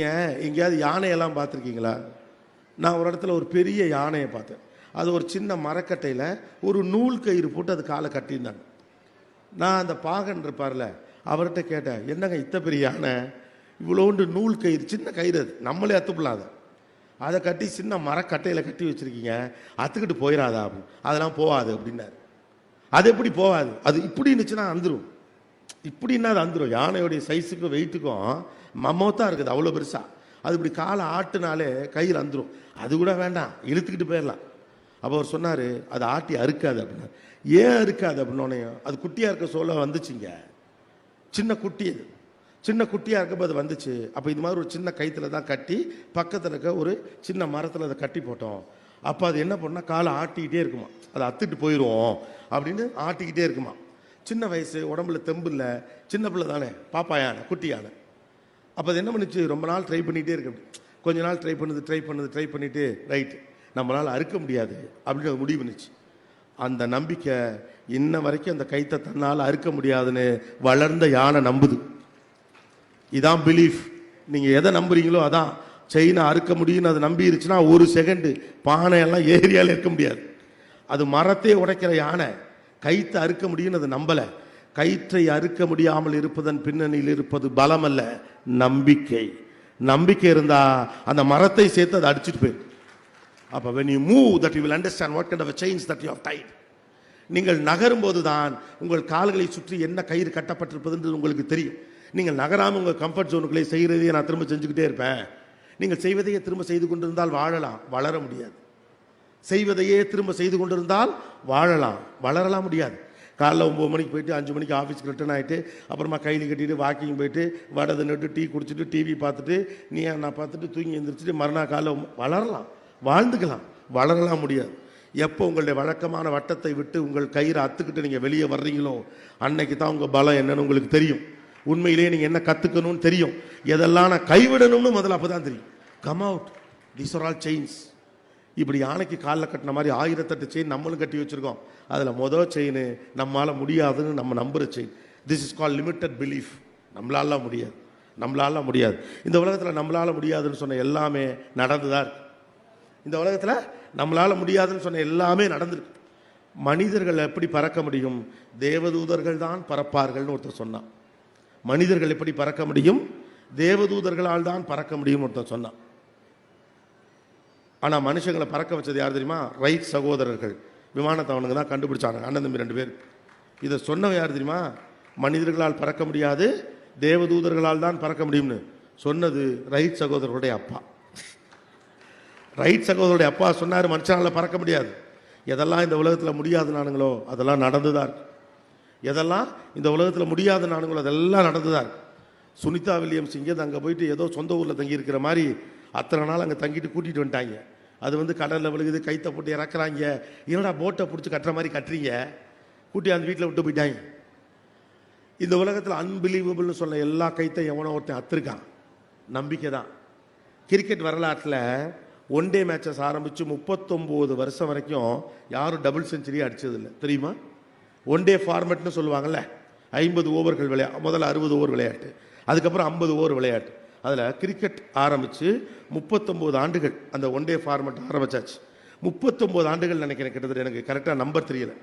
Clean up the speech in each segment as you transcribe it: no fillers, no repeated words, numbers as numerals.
நீங்கள் எங்கேயாவது யானையெல்லாம் பார்த்துருக்கீங்களா? நான் ஒரு இடத்துல ஒரு பெரிய யானையை பார்த்தேன். அது ஒரு சின்ன மரக்கட்டையில் ஒரு நூல் கயிறு போட்டு அது காலை கட்டியிருந்தாங்க. நான் அந்த பாகன் இருப்பார்ல, அவர்கிட்ட கேட்டேன், என்னங்க இத்த பெரிய யானை இவ்வளோண்டு நூல் கயிறு, சின்ன கயிறு, அது நம்மளே அத்துப்படாத, அதை கட்டி சின்ன மரக்கட்டையில் கட்டி வச்சுருக்கீங்க, அத்துக்கிட்டு போயிடாதா அப்படின்னு. அதெல்லாம் போகாது அப்படின்னாரு. அது எப்படி போகாது? அது இப்படி இருந்துச்சுன்னா அந்துடும், இப்படின்னா அது அந்துடும். யானையோடைய சைஸுக்கும் வெயிட்டுக்கும் மம்மத்தான் இருக்குது, அவ்வளோ பெருசாக. அது இப்படி காலை ஆட்டுனாலே கயிறு அந்துடும். அது கூட வேண்டாம், இழுத்துக்கிட்டு போயிடலாம். அப்போ அவர் சொன்னார், அது ஆட்டி அறுக்காது அப்படின்னா. ஏன் அறுக்காது அப்படின்னோடனே, அது குட்டியாக இருக்க சொல்ல வந்துச்சுங்க, சின்ன குட்டி, அது சின்ன குட்டியாக இருக்கப்போ அது வந்துச்சு. அப்போ இது மாதிரி ஒரு சின்ன கயிற்றுல தான் கட்டி பக்கத்தில் இருக்க ஒரு சின்ன மரத்தில் அதை கட்டி போட்டோம். அப்போ அது என்ன பண்ணால் காலை ஆட்டிக்கிட்டே இருக்குமா, அதை அத்துட்டு போயிடுவோம் அப்படின்னு ஆட்டிக்கிட்டே இருக்குமா. சின்ன வயசு, உடம்புல தெம்பு இல்லை, சின்ன பிள்ளை தானே, பாப்பா யானை, குட்டி யானை. அப்போ அது என்ன பண்ணிச்சு, ரொம்ப நாள் ட்ரை பண்ணிகிட்டே இருக்கு. கொஞ்ச நாள் ட்ரை பண்ணிவிட்டு ரைட்டு நம்மளால் அறுக்க முடியாது அப்படின்னு அது முடிவு பண்ணிச்சு. அந்த நம்பிக்கை இன்ன வரைக்கும் அந்த கைத்தை தன்னால் அறுக்க முடியாதுன்னு வளர்ந்த யானை நம்புது. இதான் பிலீஃப். நீங்கள் எதை நம்புறீங்களோ அதான். செயினை அறுக்க முடியும்னு அது நம்பிருச்சுன்னா ஒரு செகண்டு பானையெல்லாம் ஏரியாவில் இருக்க முடியாது. அது மரத்தை உடைக்கிற யானை கைத்தை அறுக்க முடியும்னு அது நம்பலை. கயிற்றை அறுக்க முடியாமல் இருப்பதன் பின்னணியில் இருப்பது பலம் அல்ல, நம்பிக்கை. நம்பிக்கை இருந்தால் அந்த மரத்தை சேர்த்து அதை அடிச்சுட்டு போயிடும். அப்போ when you move that you will understand what kind of a chains that you have tied. நீங்கள் நகரும் போது தான் உங்கள் கால்களை சுற்றி என்ன கயிறு கட்டப்பட்டிருப்பது உங்களுக்கு தெரியும். நீங்கள் நகராமல் உங்கள் கம்ஃபர்ட் ஜோனுக்குள்ளே செய்கிறதையே நான் திரும்ப செஞ்சுக்கிட்டே இருப்பேன். நீங்கள் செய்வதையே திரும்ப செய்து கொண்டிருந்தால் வாழலாம், வளர முடியாது. செய்வதையே திரும்ப செய்து கொண்டிருந்தால் வாழலாம், வளரலாம் முடியாது. காலைல 9 மணிக்கு போயிட்டு 5 மணிக்கு ஆஃபீஸ்க்கு ரிட்டர்ன் ஆகிட்டு அப்புறமா கையில் கட்டிட்டு வாக்கிங் போயிட்டு வடை தின்னுட்டு டீ குடிச்சிட்டு டிவி பார்த்துட்டு நீ நான் பார்த்துட்டு தூங்கி எழுந்திரிச்சிட்டு மறுநாள் காலைல வளரலாம், வாழ்ந்துக்கலாம், வளரலாம் முடியாது. எப்போ உங்களுடைய வழக்கமான வட்டத்தை விட்டு உங்கள் கயிறை அத்துக்கிட்டு நீங்கள் வெளியே வர்றீங்களோ அன்னைக்கு தான் உங்கள் பலம் என்னன்னு உங்களுக்கு தெரியும். உண்மையிலேயே நீங்கள் என்ன கற்றுக்கணும்னு தெரியும். எதெல்லாம் நான் கைவிடணும்னு முதல்ல அப்போ தான் தெரியும். Come out, these are all chains. இப்படி யானைக்கு காலில் கட்டின மாதிரி 1008 செயின் நம்மளும் கட்டி வச்சுருக்கோம். அதில் மொதல் செயின் நம்மளால் முடியாதுன்னு நம்ம நம்புகிற chain. This is call limited belief. நம்மளால முடியாது. இந்த உலகத்தில் நம்மளால் முடியாதுன்னு சொன்ன எல்லாமே நடந்துதான் இருக்கு. இந்த உலகத்தில் நம்மளால் முடியாதுன்னு சொன்ன எல்லாமே நடந்திருக்கு. மனிதர்கள் எப்படி பறக்க முடியும்? தேவதூதர்கள் தான் பறப்பார்கள்னு ஒருத்தர் சொன்னான். மனிதர்கள் எப்படி பறக்க முடியும்? தேவதூதர்களால் தான் பறக்க முடியும் ஒருத்தர் சொன்னான். ஆனால் மனுஷங்களை பறக்க வச்சது யார் தெரியுமா? ரைட் சகோதரர்கள். விமானத்தை அவனுங்க தான் கண்டுபிடிச்சாங்க, அண்ணன் தம்பி 2 பேர். இதை சொன்னவங்க யார் தெரியுமா? மனிதர்களால் பறக்க முடியாது, தேவதூதர்களால் தான் பறக்க முடியும்னு சொன்னது ரைட் சகோதரர்களுடைய அப்பா. ரைட் சகோதரருடைய அப்பா சொன்னார், மனுஷனால பறக்க முடியாது. எதெல்லாம் இந்த உலகத்தில் முடியாது நானுங்களோ அதெல்லாம் நடந்துதான். எதெல்லாம் இந்த உலகத்தில் முடியாத நானுங்களோ அதெல்லாம் நடந்துதான். சுனிதா வில்லியம்ஸ் இங்கே அங்கே போயிட்டு ஏதோ சொந்த ஊரில் தங்கி இருக்கிற மாதிரி அத்தனை நாள் அங்கே தங்கிட்டு கூட்டிகிட்டு வந்துட்டாங்க. அது கடலில் விழுகுது, கைத்தை போட்டு இறக்குறாங்க. என்னடா போட்டை பிடிச்சி கட்டுற மாதிரி கட்டுறீங்க, கூட்டி அந்த வீட்டில் விட்டு போயிட்டாங்க. இந்த உலகத்தில் அன்பிலீவபிள்னு சொன்ன எல்லா கைத்தை எவனோ ஒருத்தன் அத்துருக்கான். நம்பிக்கை தான். கிரிக்கெட் வரலாற்றில் 1 டே மேட்சஸ் ஆரம்பித்து 39 வருஷம் வரைக்கும் யாரும் டபுள் செஞ்சுரியே அடித்ததில்லை, தெரியுமா? 1 டே ஃபார்மெட்னு சொல்லுவாங்கள்ல, 50 ஓவர்கள் முதல்ல 60 ஓவர் விளையாட்டு, அதுக்கப்புறம் 50 ஓவர் விளையாட்டு. அதில் கிரிக்கெட் ஆரம்பித்து 39 ஆண்டுகள் அந்த 1 டே ஃபார்மெட் ஆரம்பிச்சாச்சு. 39 ஆண்டுகள் நினைக்கிறேன், கிட்டத்தட்ட எனக்கு கரெக்டாக நம்பர் தெரியல.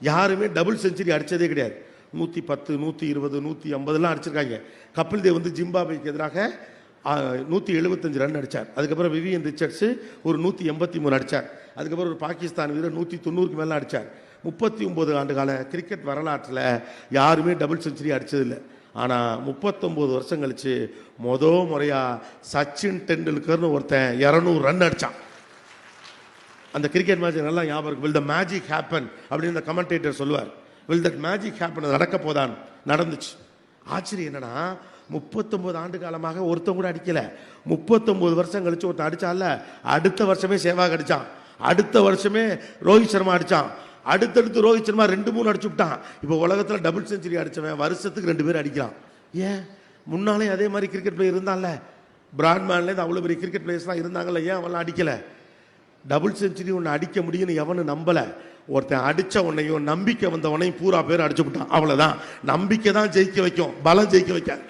யாருமே டபுள் செஞ்சுரி அடித்ததே கிடையாது. 110, 120, 150 அடிச்சிருக்காங்க. கபில் தேவ் ஜிம்பாப்வேக்கு எதிராக 175 ரன் அடித்தார். அதுக்கப்புறம் விவியன் ரிச்சர்ட்ஸு ஒரு 183 அடித்தார். அதுக்கப்புறம் ஒரு பாகிஸ்தான் வீரர் 190க்கு மேலே அடித்தார். 39 ஆண்டு கால கிரிக்கெட் வரலாற்றில் யாருமே டபுள் செஞ்சுரி அடித்ததில்லை. ஆனால் 39 வருஷம் கழிச்சு முறையாக சச்சின் டெண்டுல்கர்னு ஒருத்தன் 200 ரன் அடித்தான். அந்த கிரிக்கெட் மேட்ச் நல்லா ஞாபகம் இருக்கு. வில் த மேஜிக் ஹேப்பன் அப்படின்னு இந்த கமெண்டேட்டர் சொல்லுவார். வில் தட் மேஜிக் ஹேப்பன், நடக்க போதான், நடந்துச்சு. ஆச்சரியம் என்னன்னா 39 ஆண்டு காலமாக ஒருத்தன் கூட அடிக்கலை. 39 வருஷம் கழிச்சு ஒருத்தன் அடித்தான்ல, அடுத்த வருஷமே சேவாக் அடித்தான், அடுத்த வருஷமே ரோஹித் சர்மா அடித்தான், அடுத்தடுத்து ரோஹித் சர்மா 2-3 அடிச்சு விட்டான். இப்போ உலகத்தில் டபுள் செஞ்சுரி அடித்தவன் வருஷத்துக்கு 2 பேர் அடிக்கிறான். ஏன்? முன்னாலே அதே மாதிரி கிரிக்கெட் பிளேயர் இருந்தான்ல, பிராட்மேன்லேருந்து அவ்வளோ பெரிய கிரிக்கெட் பிளேயர்ஸ்லாம் இருந்தாங்கல்ல, ஏன் அவெல்லாம் அடிக்கலை? டபுள் செஞ்சுரி ஒன்று அடிக்க முடியும்னு எவனு நம்பலை. ஒருத்தன் அடித்த உன்னையும் நம்பிக்கை வந்த உன்னையும் பூரா பேர் அடிச்சு விட்டான். அவ்வளோதான். நம்பிக்கை தான் ஜெயிக்க வைக்கும், பலம் ஜெயிக்க வைக்காது.